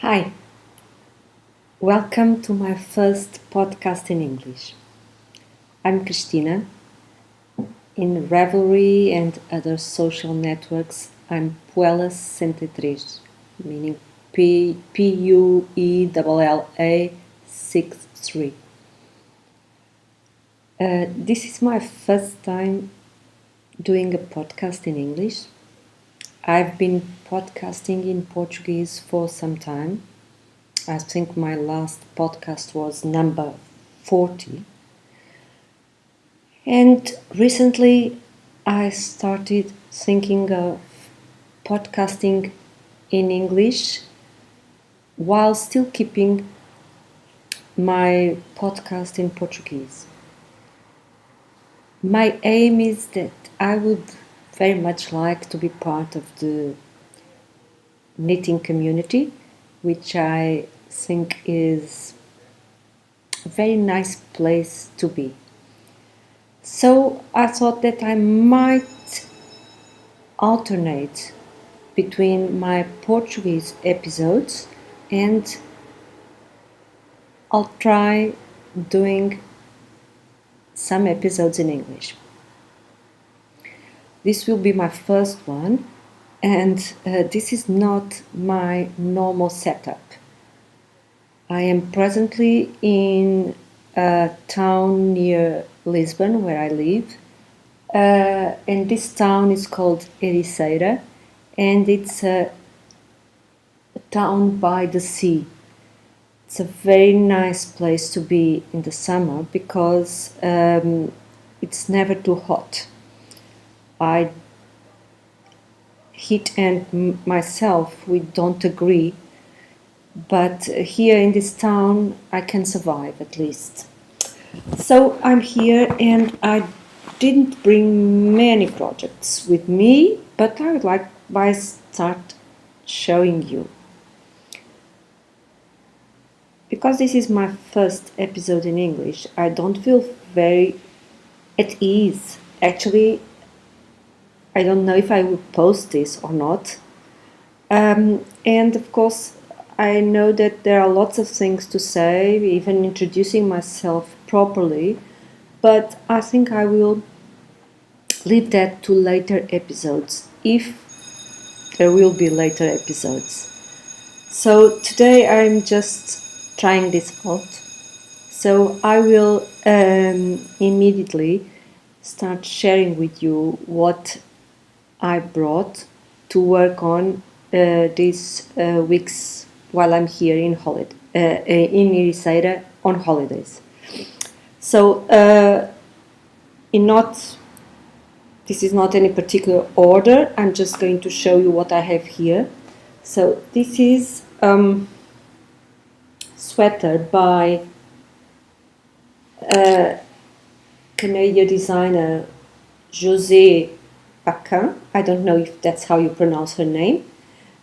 Hi, welcome to my first podcast in English. I'm Cristina. In Revelry and other social networks, I'm Puella63, meaning Puella63. This is my first time doing a podcast in English. I've been podcasting in Portuguese for some time. I think my last podcast was number 40. And recently I started thinking of podcasting in English while still keeping my podcast in Portuguese. My aim is that I would very much like to be part of the knitting community, which I think is a very nice place to be. So I thought that I might alternate between my Portuguese episodes and I'll try doing some episodes in English. This will be my first one, and this is not my normal setup. I am presently in a town near Lisbon, where I live, and this town is called Ericeira, and it's a town by the sea. It's a very nice place to be in the summer because it's never too hot. Heat and myself, we don't agree, but here in this town I can survive at least. So I'm here and I didn't bring many projects with me, but I would like to start showing you. Because this is my first episode in English, I don't feel very at ease. Actually, I don't know if I will post this or not. And of course, I know that there are lots of things to say, even introducing myself properly, but I think I will leave that to later episodes, if there will be later episodes. So today I'm just trying this out. So I will immediately start sharing with you what I brought to work on these weeks while I'm here in Ericeira on holidays. So this is not any particular order. I'm just going to show you what I have here. So this is sweater by Canadian designer José Paquin. I don't know if that's how you pronounce her name.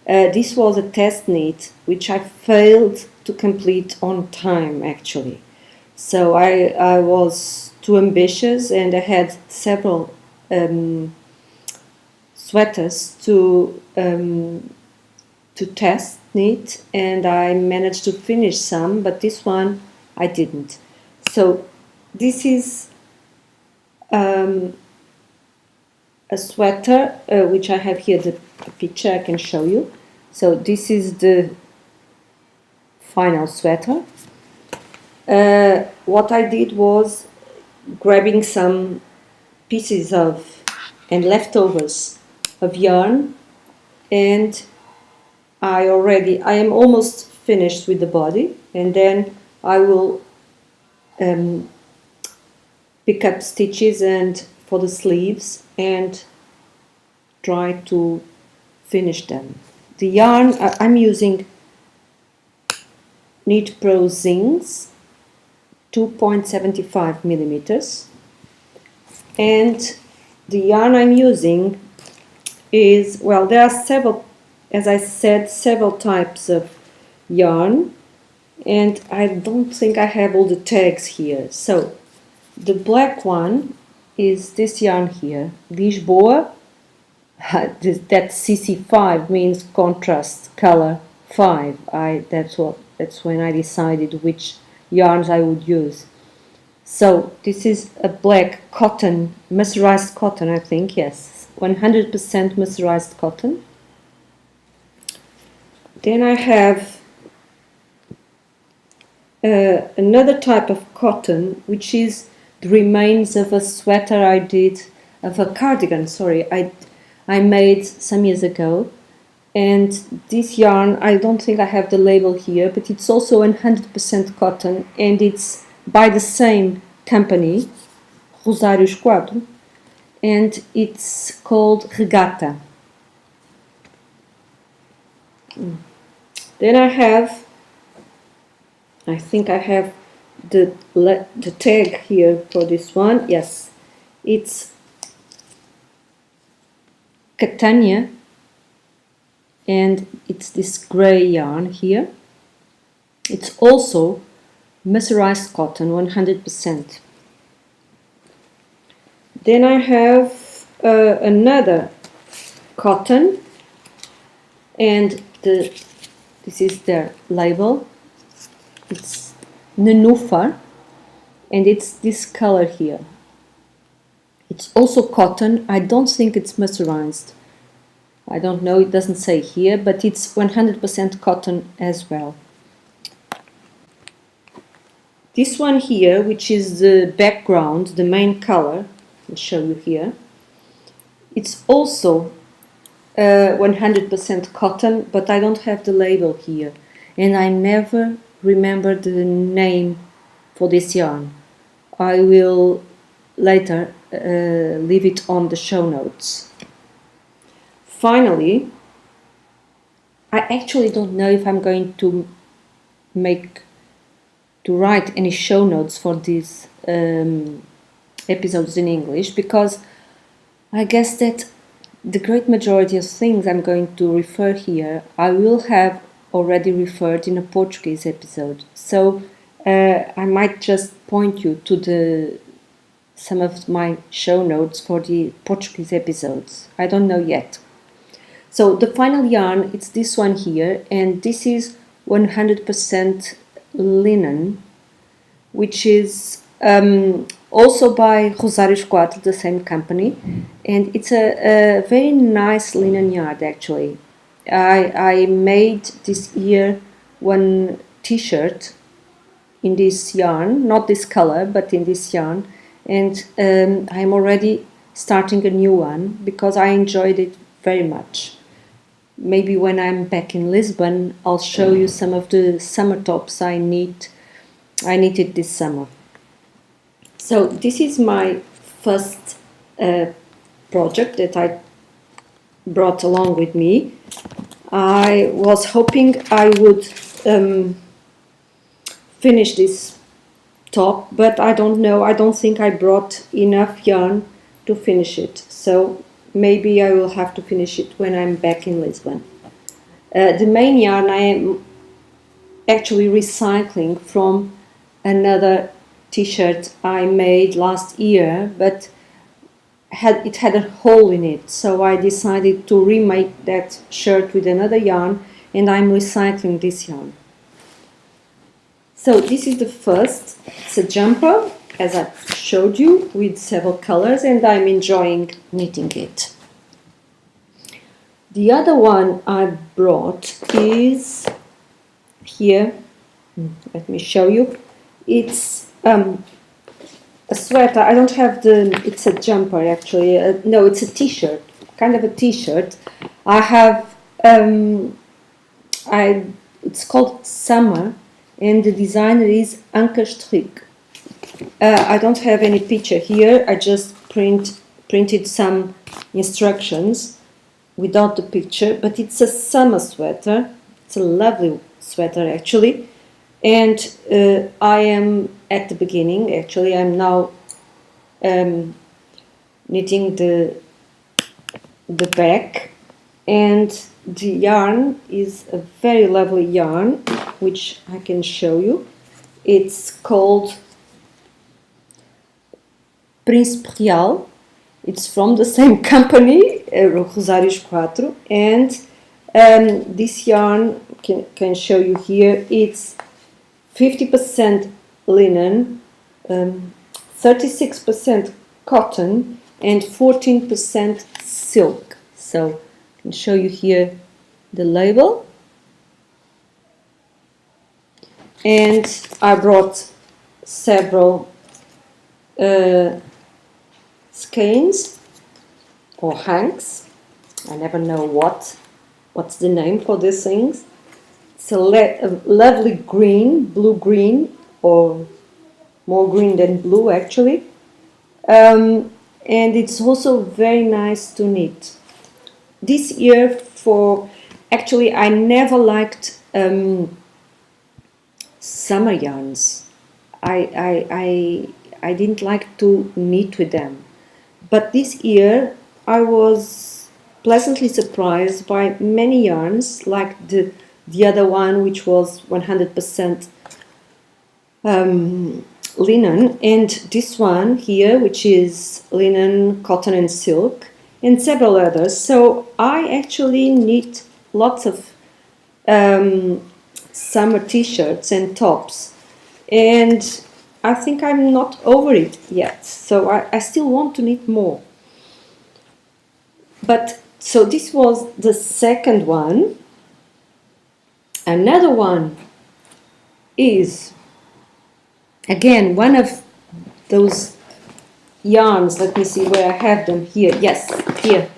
This was a test knit which I failed to complete on time, actually. So I was too ambitious and I had several sweaters to test knit, and I managed to finish some, but this one I didn't. So this is a sweater which I have here, the picture I can show you. So this is the final sweater. What I did was grabbing some pieces of and leftovers of yarn, and I am almost finished with the body, and then I will pick up stitches and for the sleeves and try to finish them. The yarn I'm using Knit Pro Zings 2.75 millimeters, and the yarn I'm using is, well, there are several, as I said, several types of yarn, and I don't think I have all the tags here. So the black one is this yarn here, Lisboa. That CC5 means contrast color 5. That's when I decided which yarns I would use. So this is a black cotton, mercerized cotton, I think, yes, 100% mercerized cotton. Then I have another type of cotton, which is the remains of a sweater I did, of a cardigan, sorry, I made some years ago. And this yarn, I don't think I have the label here, but it's also 100% cotton, and it's by the same company, Rosário Esquadro, and it's called Regata. Then I think I have the tag here for this one. Yes, it's Catania, and it's this gray yarn here. It's also mercerized cotton, 100%. Then I have another cotton, and this is their label. It's Nenúfar, and it's this color here. It's also cotton. I don't think it's mercerized. I don't know, it doesn't say here, but it's 100% cotton as well. This one here, which is the background, the main color, I'll show you here. It's also 100% cotton, but I don't have the label here, and I never remember the name for this yarn. I will later leave it on the show notes. Finally, I actually don't know if I'm going to write any show notes for these episodes in English, because I guess that the great majority of things I'm going to refer here I will have already referred in a Portuguese episode. So I might just point you to some of my show notes for the Portuguese episodes. I don't know yet. So the final yarn, it's this one here, and this is 100% linen, which is also by Rosário Esquadro, the same company, and it's a very nice linen yarn actually. I made this year one t-shirt in this yarn, not this color, but in this yarn, and I'm already starting a new one because I enjoyed it very much. Maybe when I'm back in Lisbon, I'll show you some of the summer tops I knitted this summer. So this is my first project that I brought along with me. I was hoping I would finish this top, but I don't know. I don't think I brought enough yarn to finish it. So maybe I will have to finish it when I'm back in Lisbon. The main yarn I am actually recycling from another t-shirt I made last year, but it had a hole in it, so I decided to remake that shirt with another yarn, and I'm recycling this yarn. So this is the first. It's a jumper, as I showed you, with several colors, and I'm enjoying knitting it. The other one I brought is here. Let me show you. It's a sweater. I don't have it's a jumper actually. No, it's a t-shirt, kind of a t-shirt. I have, it's called Summer, and the designer is Anke Strick. I don't have any picture here. I just printed some instructions without the picture, but it's a summer sweater. It's a lovely sweater actually. And I am at the beginning, actually. I'm now knitting the back, and the yarn is a very lovely yarn, which I can show you. It's called Príncipe Real. It's from the same company, Rosário Esquadro, and This yarn can show you here. It's 50% linen, 36% cotton, and 14% silk. So I can show you here the label. And I brought several skeins or hanks. I never know what's the name for these things. It's a lovely green, blue-green, or more green than blue actually. And it's also very nice to knit. This year actually I never liked summer yarns. I didn't like to knit with them. But this year I was pleasantly surprised by many yarns, like the other one, which was 100% linen, and this one here, which is linen, cotton and silk, and several others. So I actually knit lots of summer t-shirts and tops, and I think I'm not over it yet, so I still want to knit more. But so this was the second one. Another one is again one of those yarns. Let me see where I have them here. Yes, here.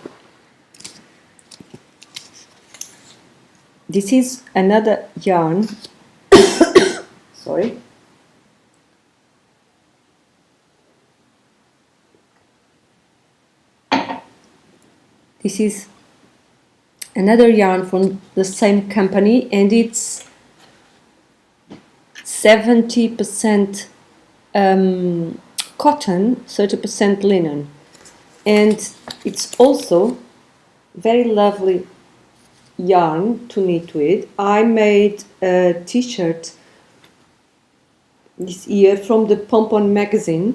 This is another yarn. Sorry. This is another yarn from the same company, and it's 70% cotton, 30% linen, and it's also very lovely yarn to knit with. I made a t-shirt this year from the Pom-Pom magazine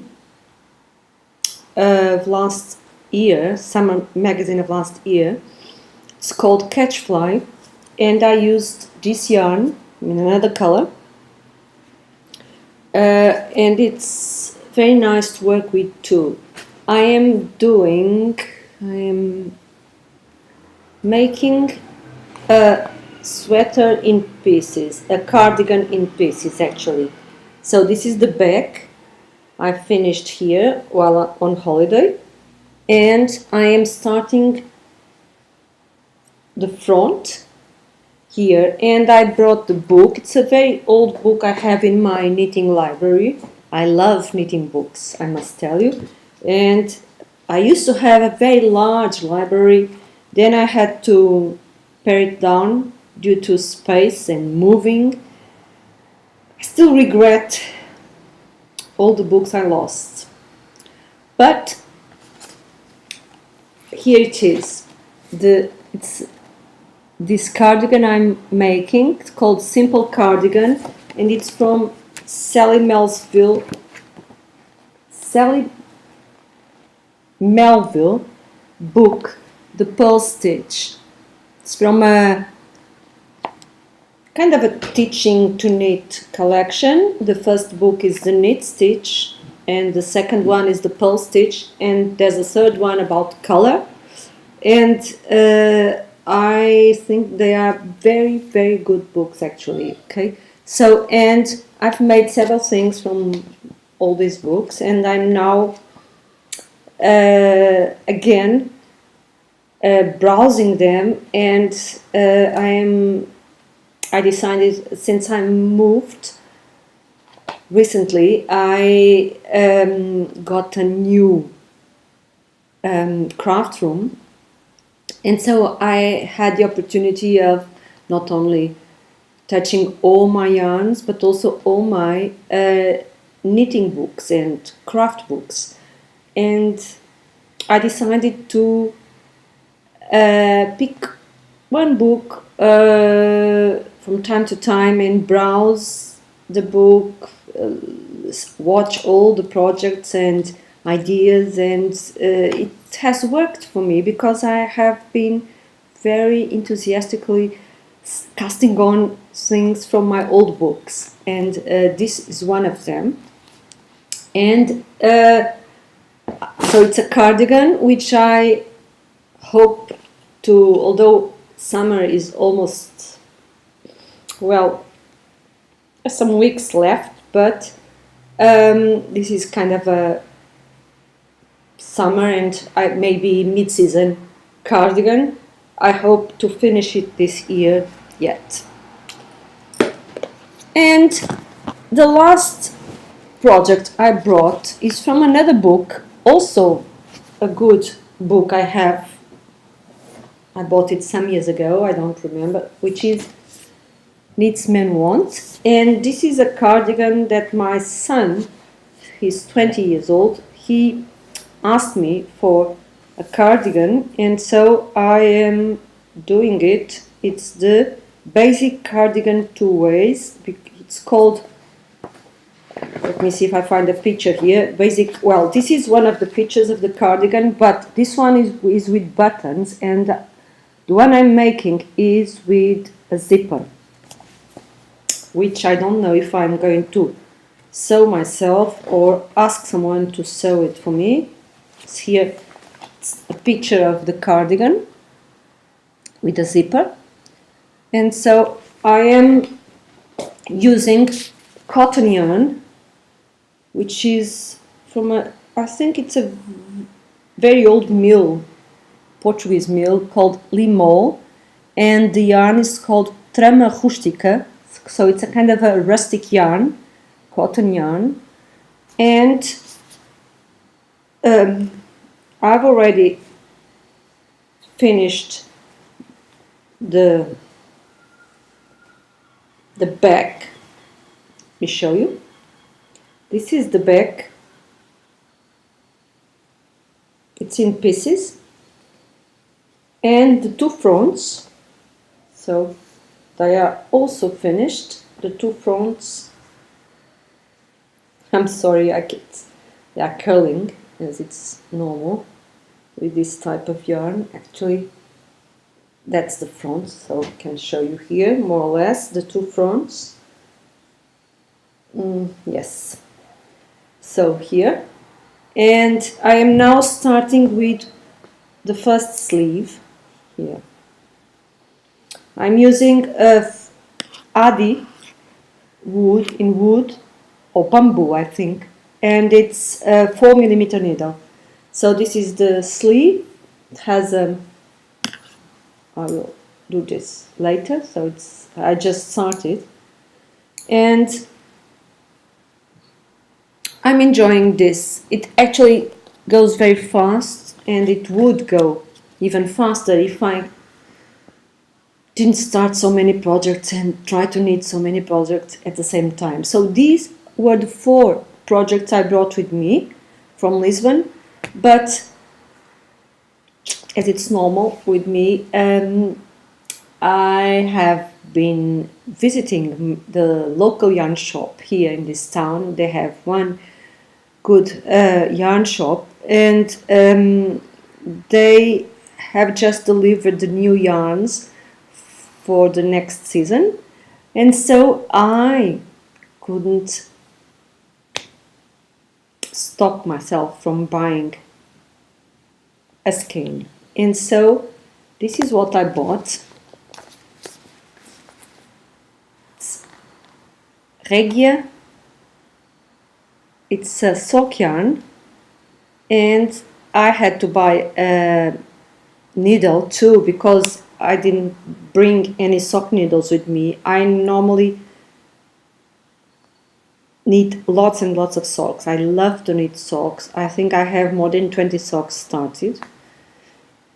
of last year, summer magazine of last year. It's called Catchfly, and I used this yarn in another color, and it's very nice to work with too. I am making a sweater in pieces, a cardigan in pieces actually. So this is the back. I finished here while on holiday, and I am starting the front here, and I brought the book. It's a very old book I have in my knitting library. I love knitting books, I must tell you. And I used to have a very large library. Then I had to pare it down due to space and moving. I still regret all the books I lost. But here it is. It's this cardigan I'm making. It's called Simple Cardigan, and it's from Sally Melville book, The Pearl Stitch. It's from a kind of a teaching to knit collection. The first book is the knit stitch, and the second one is the pearl stitch, and there's a third one about color. And I think they are very, very good books actually. Okay, so, and I've made several things from all these books, and I'm now again browsing them, and I decided, since I moved recently, I got a new craft room, and so I had the opportunity of not only touching all my yarns, but also all my knitting books and craft books. And I decided to pick one book from time to time and browse the book, watch all the projects and ideas, and it has worked for me because I have been very enthusiastically casting on things from my old books, and this is one of them. And so it's a cardigan which I hope to, although summer is almost, well, some weeks left, but this is kind of a summer and maybe mid-season cardigan. I hope to finish it this year yet. And the last project I brought is from another book, also a good book I bought it some years ago, I don't remember, which is Needs Men Want. And this is a cardigan that my son, he's 20 years old, he asked me for a cardigan, and so I am doing it. It's the basic cardigan 2 ways. It's called, let me see if I find a picture here. Well, this is one of the pictures of the cardigan, but this one is with buttons, and the one I'm making is with a zipper, which I don't know if I'm going to sew myself or ask someone to sew it for me. It's here, it's a picture of the cardigan with a zipper. And so I am using cotton yarn, which is from I think it's a very old mill, Portuguese mill called Limol, and the yarn is called trama rustica, so it's a kind of a rustic yarn, cotton yarn, and I've already finished the back. Let me show you. This is the back. It's in pieces, and the 2 fronts, so they are also finished. The 2 fronts, I'm sorry, they are curling as it's normal with this type of yarn. Actually, that's the front, so I can show you here more or less the 2 fronts. Yes, so here, and I am now starting with the first sleeve here. I'm using Adi wood or bamboo, I think, and it's a 4mm needle. So this is the sleeve. It has I will do this later, so I just started, and I'm enjoying this. It actually goes very fast, and it would go even faster if I didn't start so many projects and try to knit so many projects at the same time. So these were the 4 projects I brought with me from Lisbon, but as it's normal with me, I have been visiting the local yarn shop here in this town. They have one good yarn shop, and they have just delivered the new yarns for the next season, and so I couldn't stop myself from buying a skein, and so this is what I bought. It's Regia. It's a sock yarn, and I had to buy a needle too because I didn't bring any sock needles with me. I normally knit lots and lots of socks. I love to knit socks. I think I have more than 20 socks started.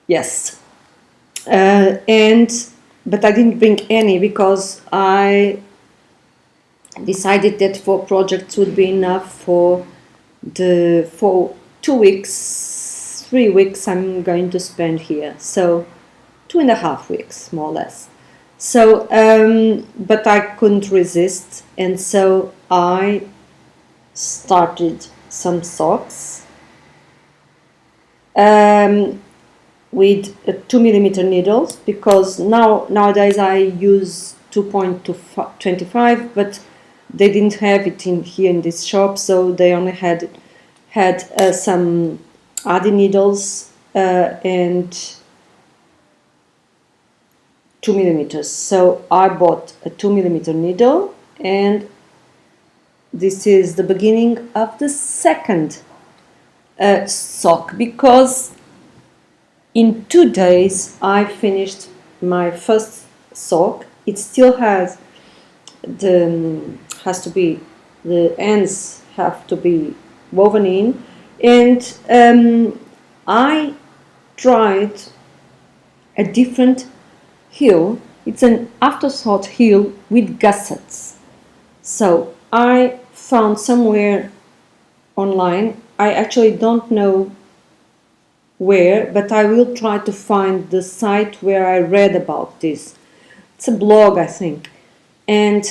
Yes. But I didn't bring any because I decided that 4 projects would be enough for 2 weeks, 3 weeks I'm going to spend here. So 2.5 weeks, more or less. So, but I couldn't resist, and so I started some socks. with 2mm needles, because nowadays I use 2.25, but they didn't have it in here in this shop, so they only had some Adi needles and 2mm. So I bought a 2mm needle, and this is the beginning of the second sock, because in 2 days I finished my first sock. It still has the ends have to be woven in, and I tried a different heel. It's an afterthought heel with gussets. So I found somewhere online, I actually don't know where, but I will try to find the site where I read about this. It's a blog, I think, and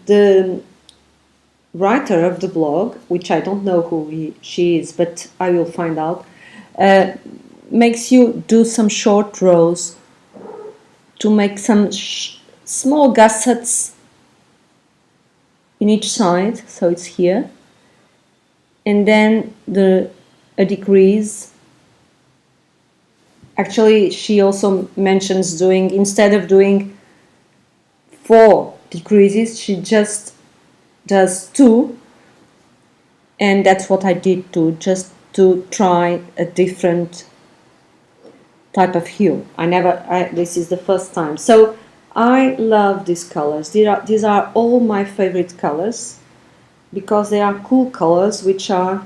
the writer of the blog, which I don't know who she is, but I will find out, makes you do some short rows to make some small gussets in each side, so it's here, and then a decrease. Actually, she also mentions doing, instead of doing 4 decreases, she just does 2, and that's what I did too, just to try a different type of hue. This is the first time. So I love these colors. These are all my favorite colors, because they are cool colors, which are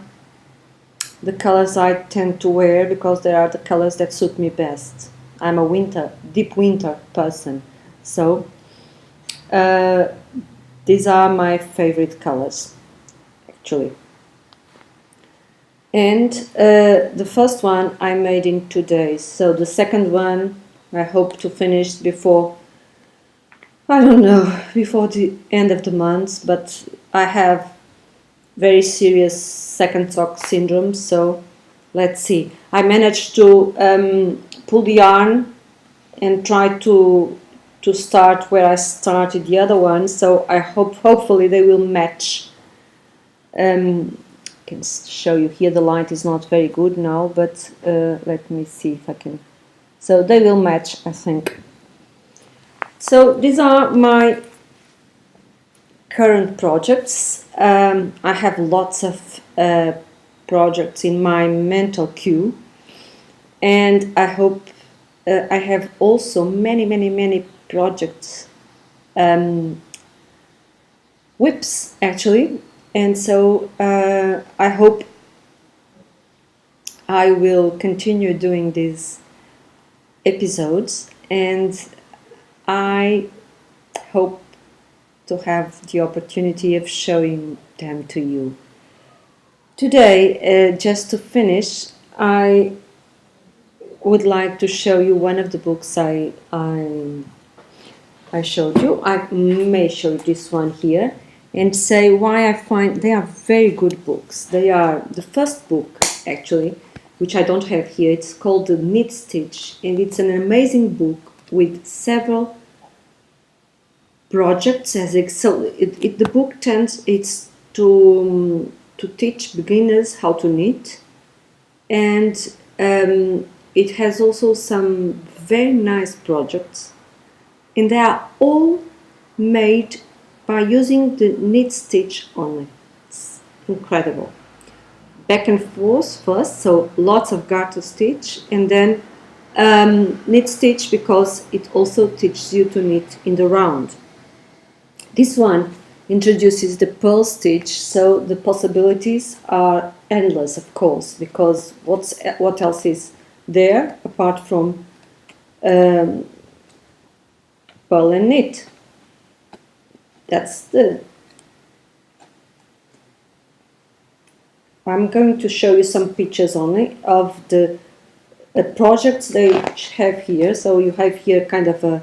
the colors I tend to wear, because they are the colors that suit me best. I'm a deep winter person, so these are my favorite colors, actually. And the first one I made in 2 days. So the second one I hope to finish before, I don't know, before the end of the month, but I have very serious second sock syndrome, so let's see. I managed to pull the yarn and try to start where I started the other one, so I hopefully they will match. I can show you here, the light is not very good now, but let me see if I can. So they will match, I think. So these are my current projects. I have lots of projects in my mental queue, and I hope I have also many projects, whips actually, and so I hope I will continue doing these episodes, and I hope to have the opportunity of showing them to you. Today, just to finish, I would like to show you one of the books I showed you. I may show this one here and say why I find they are very good books. They are the first book, actually, which I don't have here. It's called The Knit Stitch, and it's an amazing book with several projects. The book it's to teach beginners how to knit, and it has also some very nice projects, and they are all made by using the knit stitch only. It's incredible. Back and forth first, so lots of garter stitch, and then knit stitch, because it also teaches you to knit in the round. This one introduces the purl stitch, so the possibilities are endless, of course, because what else is there apart from purl and knit? I'm going to show you some pictures only of the projects they have here. So you have here kind of a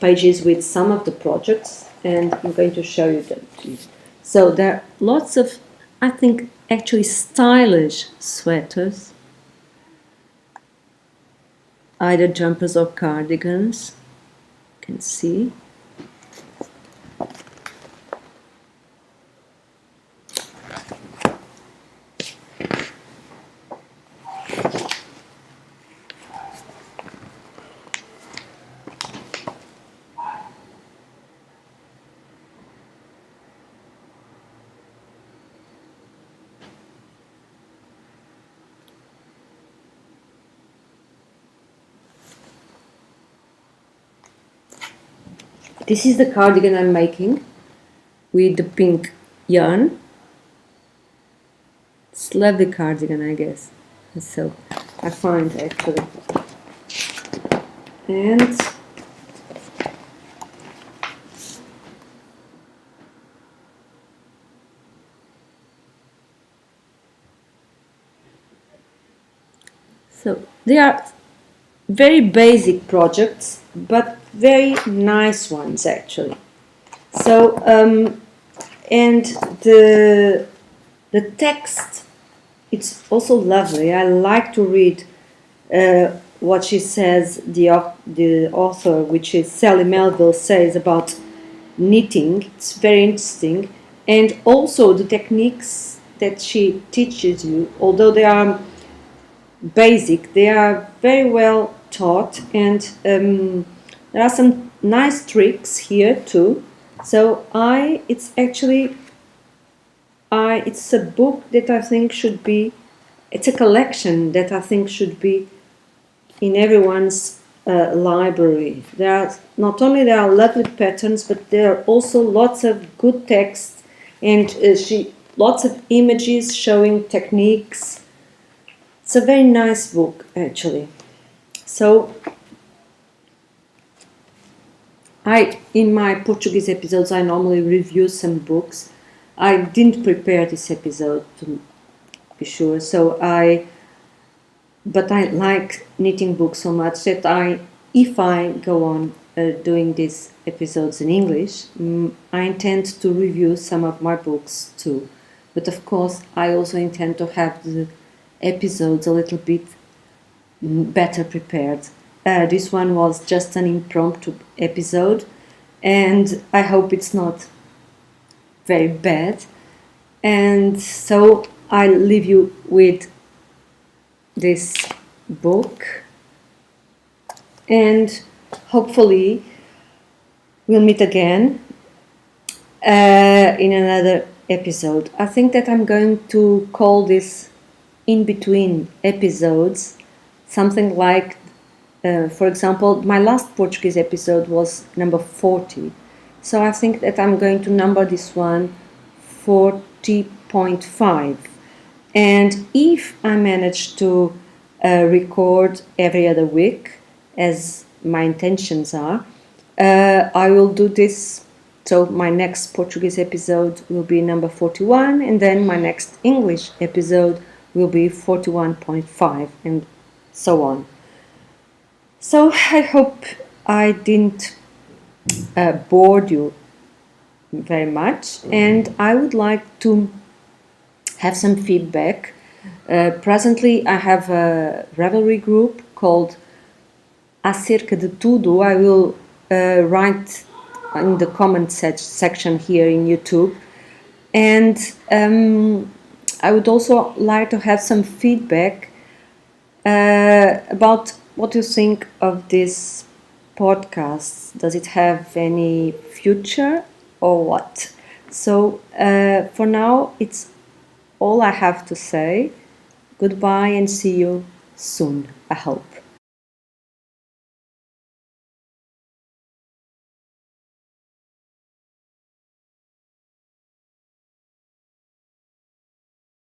pages with some of the projects, and I'm going to show you them. So there are lots of, I think, actually stylish sweaters. either jumpers or cardigans. You can see. This is the cardigan I'm making with the pink yarn. It's lovely cardigan, I guess. So I find actually. And so they are very basic projects, but very nice ones actually. So and the text, it's also lovely. I like to read what she says, the author, which is Sally Melville, says about knitting. It's very interesting, and also the techniques that she teaches you, although they are basic, they are very well taught, and there are some nice tricks here too. So it's actually it's a book that I think should be, it's a collection that I think should be in everyone's library. There are not only there are lovely patterns, but there are also lots of good text, and lots of images showing techniques. It's a very nice book actually. So in my Portuguese episodes, I normally review some books. I didn't prepare this episode to be sure, but I like knitting books so much that if I go on doing these episodes in English, I intend to review some of my books too. But of course, I also intend to have the episodes a little bit better prepared. This one was just an impromptu episode, and I hope it's not very bad. And so I leave you with this book, and hopefully we'll meet again in another episode. I think that I'm going to call this in between episodes something like, for example, my last Portuguese episode was number 40. So I think that I'm going to number this one 40.5. And if I manage to record every other week, as my intentions are, I will do this. So my next Portuguese episode will be number 41, and then my next English episode will be 41.5, and so on. So I hope I didn't bore you very much, and I would like to have some feedback. Presently I have a Ravelry group called Acerca de Tudo. I will write in the comment section here in YouTube, and I would also like to have some feedback about what you think of this podcast. Does it have any future or what? So for now, it's all I have to say. Goodbye and see you soon, I hope.